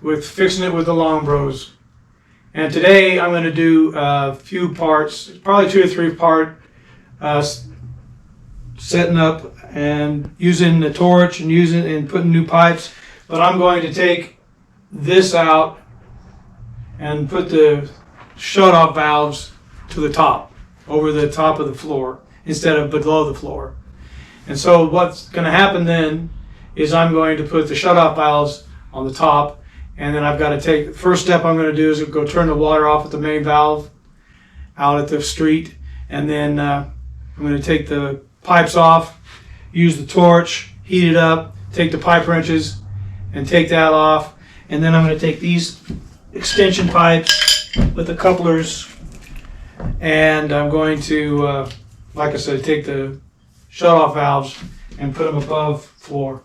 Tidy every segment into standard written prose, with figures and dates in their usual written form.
with fixing it with the long bros. And today I'm going to do a few parts, probably 2 or 3 part setting up and using the torch and putting new pipes. But I'm going to take this out and put the shut-off valves to the top, over the top of the floor instead of below the floor. And so what's going to happen then is I'm going to put the shut-off valves on the top, and then I've got to take, the first step I'm going to do is go turn the water off at the main valve out at the street, and then I'm going to take the pipes off, use the torch, heat it up, take the pipe wrenches and take that off, and then I'm going to take these extension pipes with the couplers, and I'm going to, like I said, take the shut-off valves and put them above floor.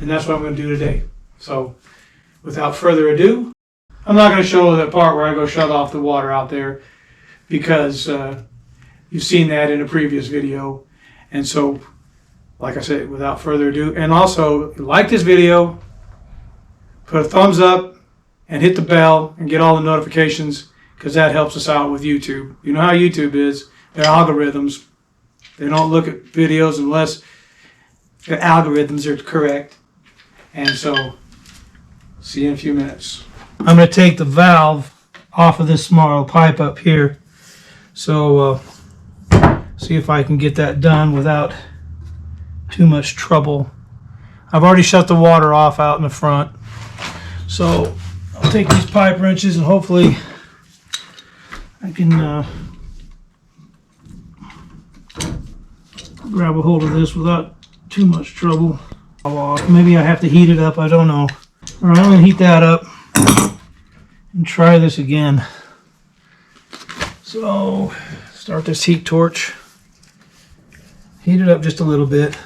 And that's what I'm going to do today. So without further ado, I'm not going to show the part where I go shut off the water out there because you've seen that in a previous video. And so, like I said, without further ado, and also like this video, put a thumbs up and hit the bell and get all the notifications, because that helps us out with YouTube. You know how YouTube is, their algorithms. They don't look at videos unless the algorithms are correct. And so, see you in a few minutes. I'm going to take the valve off of this small pipe up here. So, see if I can get that done without too much trouble. I've already shut the water off out in the front. So, I'll take these pipe wrenches and hopefully I can grab a hold of this without too much trouble. Maybe I have to heat it up, I don't know. Alright, I'm going to heat that up and try this again. So, start this heat torch. Heat it up just a little bit.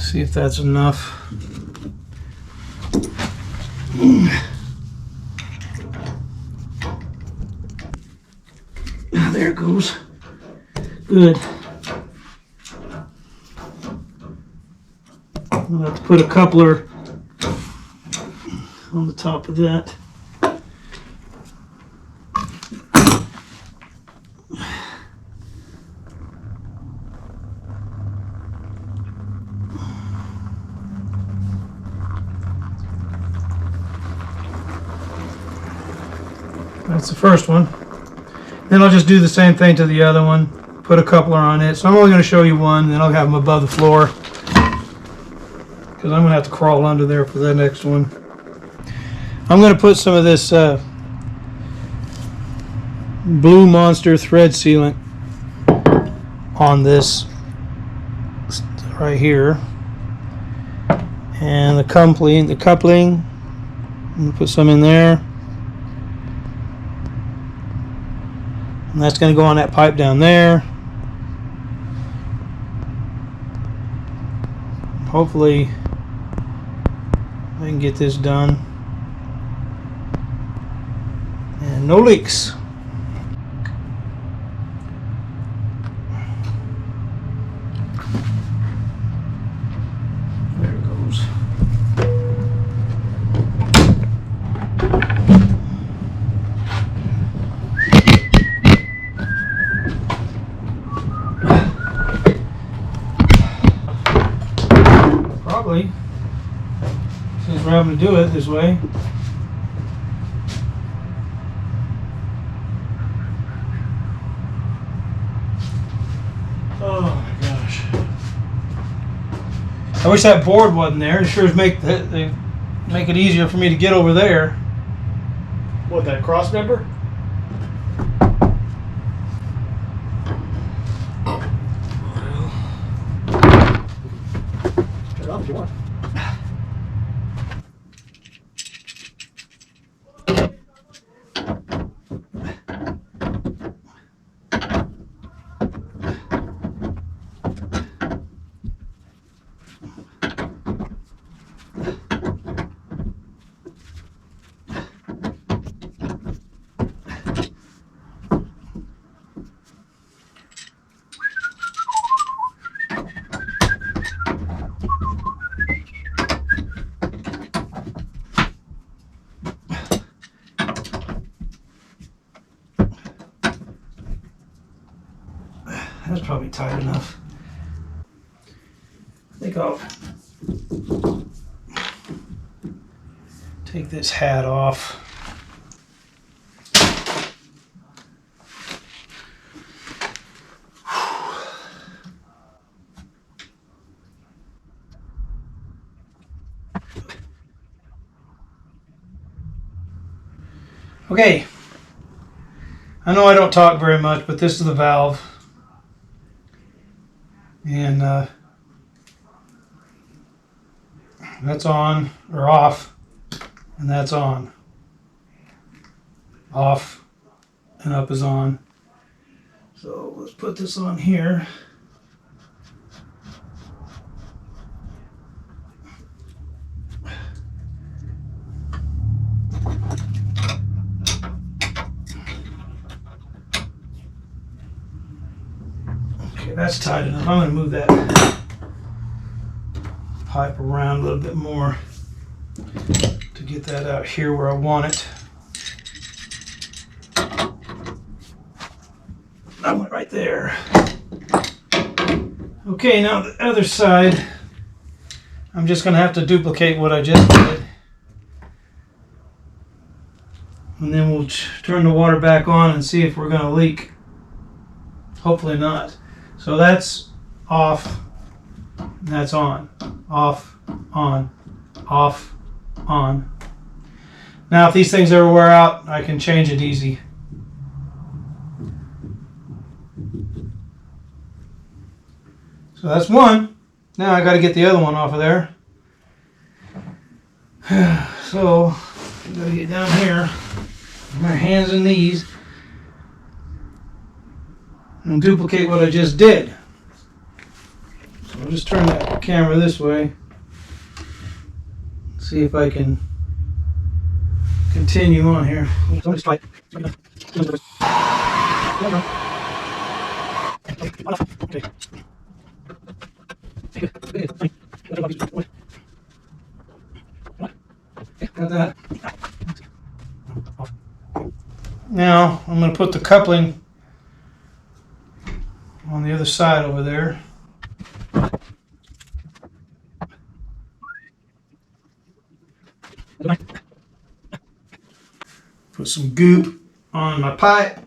See if that's enough. There it goes. Good. I'll have to put a coupler on the top of that. That's the first one. Then I'll just do the same thing to the other one. Put a coupler on it. So I'm only going to show you one, then I'll have them above the floor, because I'm going to have to crawl under there for the next one. I'm going to put some of this Blue Monster thread sealant on this right here. And the coupling, I'm going to put some in there. And that's going to go on that pipe down there. Hopefully I can get this done. And no leaks. There it goes. Probably, since we're having to do it this way. Oh my gosh. I wish that board wasn't there. It sure as make it easier for me to get over there. What, that cross member? Turn it off if you want. That's probably tight enough. I think I'll take this hat off. Okay, I know I don't talk very much, but this is the valve, and that's on, or off, and that's on. Off and up is on. So let's put this on here. Okay, that's tight enough. I'm going to move that pipe around a little bit more to get that out here where I want it. That went right there. Okay, now the other side, I'm just going to have to duplicate what I just did. And then we'll turn the water back on and see if we're going to leak. Hopefully not. So that's off, and that's on. Off, on, off, on. Now if these things ever wear out, I can change it easy. So that's one. Now I got to get the other one off of there. So I got to get down here, my hands and knees, and duplicate what I just did. So I'll just turn that camera this way. See if I can continue on here. Somebody's tight. Okay. Got that. Now I'm going to put the coupling on the other side over there. Put some goop on my pipe.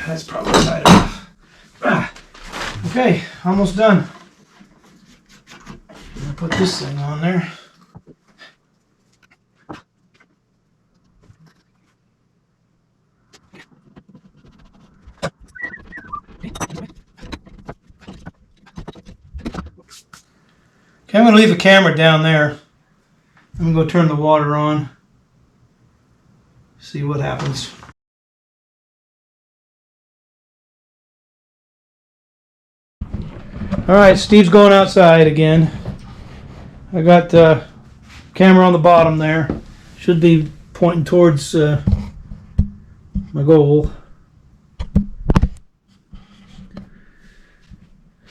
That's probably tight enough. Okay, almost done. I'm gonna put this thing on there. Okay, I'm gonna leave the camera down there. I'm gonna go turn the water on. See what happens. All right, Steve's going outside again. I got the camera on the bottom there. Should be pointing towards my goal.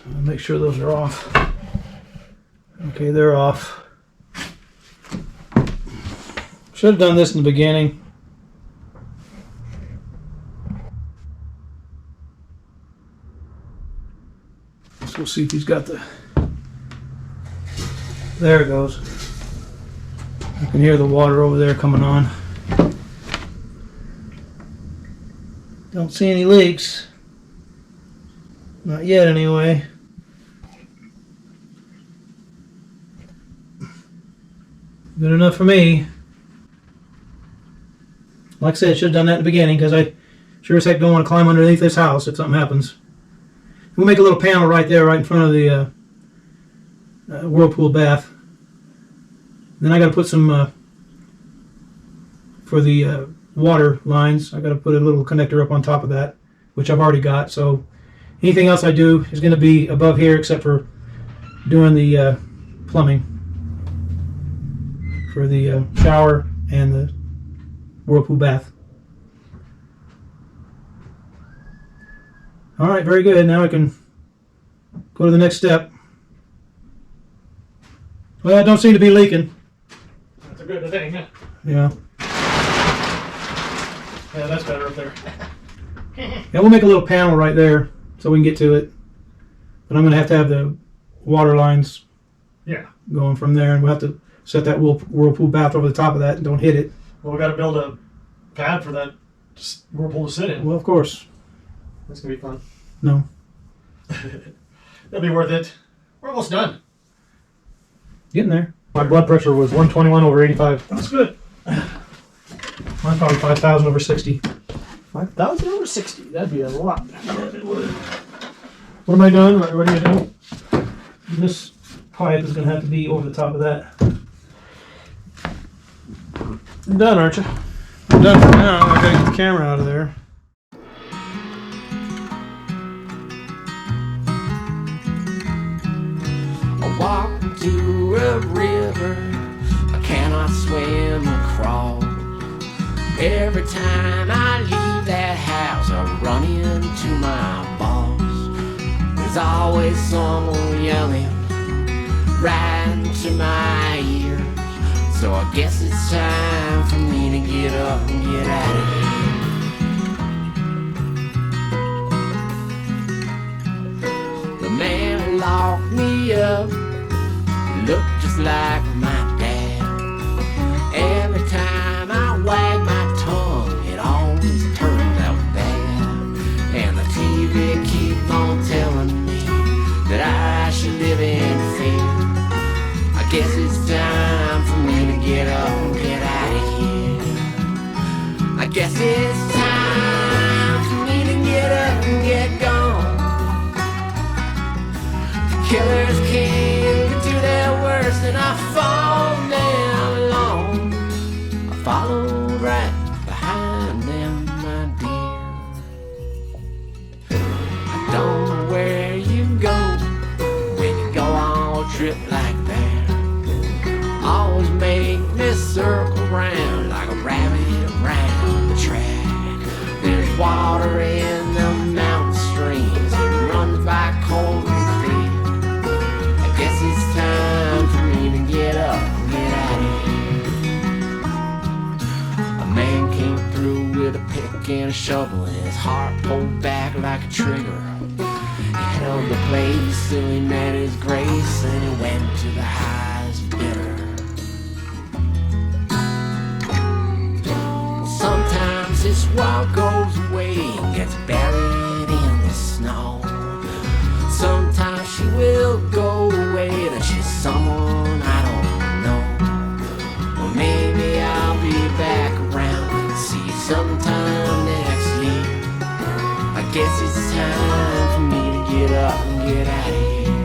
I'll make sure those are off. Okay, they're off. Should have done this in the beginning. We'll see if he's got the... There it goes. I can hear the water over there coming on. Don't see any leaks. Not yet, anyway. Good enough for me. Like I said, I should have done that in the beginning because I sure as heck don't want to climb underneath this house if something happens. We'll make a little panel right there, right in front of the whirlpool bath. Then I got to put some for the water lines. I got to put a little connector up on top of that, which I've already got. So anything else I do is going to be above here, except for doing the plumbing for the shower and the whirlpool bath. All right, very good. Now I can go to the next step. Well, it don't seem to be leaking. That's a good thing. Yeah, Yeah. that's better up there. Yeah, we'll make a little panel right there so we can get to it. But I'm going to have the water lines Yeah. going from there, and we'll have to set that whirlpool bath over the top of that and don't hit it. Well, we got to build a pad for that whirlpool to sit in. Well, of course. That's gonna be fun. No. That'll be worth it. We're almost done. Getting there. My blood pressure was 121/85. That's good. Mine's probably 5,000 over 60. 5,000 over 60. That'd be a lot. What am I doing? What are you doing? This pipe is going to have to be over the top of that. You're done, aren't you? I'm done for now. I got to get the camera out of there. I walk into a river I cannot swim across. Every time I leave that house I run into my boss. There's always someone yelling right into my ears. So I guess it's time for me to get up and get out of here. The man who locked me up looked just like my dad. Every time I wag my tongue, it always turns out bad. And the TV keeps on telling me that I should live in fear. I guess it's time for me to get up and get out of here. I guess it's time for me to get up and get gone. The killers came to do their worst and I fall down alone. I followed right behind them, my dear. I don't know where you go when you go on a trip like that. Always make me circle round like a rabbit around the track. There's water in the mountain streams, it runs by cold and clear. I guess it's time for me to get up and get out of here. A man came through with a pick and a shovel and his heart pulled back like a trigger. He held the place till he met his grace and he went to the highest bidder. Sometimes this walk goes away and gets buried in the snow. Sometimes she will go away and she's someone I don't know. Or maybe I'll be back around and see you sometime next year. I guess it's time for me to get up and get out of here.